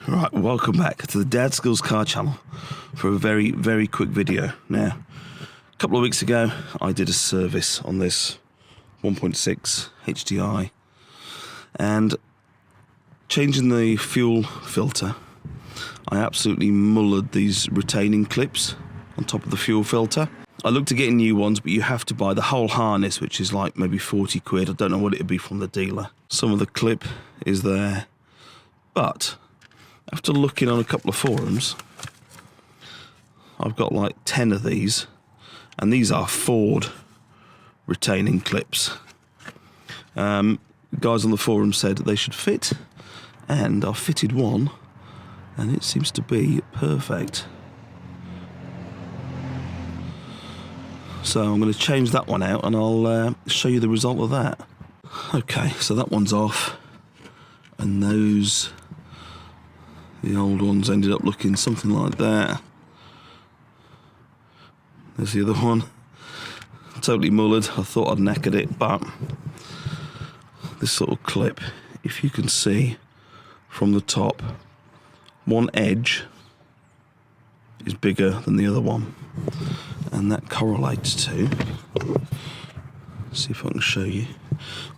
Right, welcome back to the Dadskillz car channel for a very, very quick video. Now, a couple of weeks ago, I did a service on this 1.6 HDI and changing the fuel filter, I absolutely mullered these retaining clips on top of the fuel filter. I looked at getting new ones, but you have to buy the whole harness, which is like maybe 40 quid. I don't know what it would be from the dealer. Some of the clip is there, but after looking on a couple of forums, I've got like 10 of these, and these are Ford retaining clips. Guys on the forum said they should fit, and I've fitted one, and it seems to be perfect. So I'm going to change that one out, and I'll show you the result of that. Okay, so that one's off, and those... the old ones ended up looking something like that. There's the other one. Totally mullered. I thought I'd knackered it, but this sort of clip, if you can see from the top, one edge is bigger than the other one, and that correlates to, see if I can show you.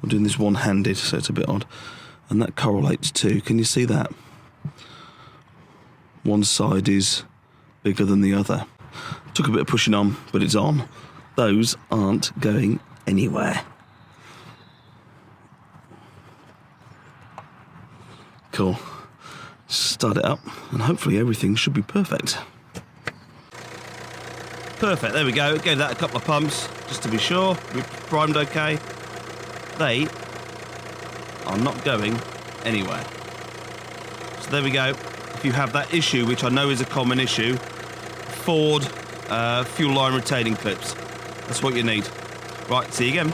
I'm doing this one-handed, so it's a bit odd, and that correlates to, can you see that? One side is bigger than the other. Took a bit of pushing on, but it's on. Those aren't going anywhere. Cool. Start it up, and hopefully everything should be perfect. Perfect, there we go. Gave that a couple of pumps, just to be sure. We primed okay. They are not going anywhere. So there we go. If you have that issue, which I know is a common issue, Ford fuel line retaining clips. That's what you need. Right, see you again.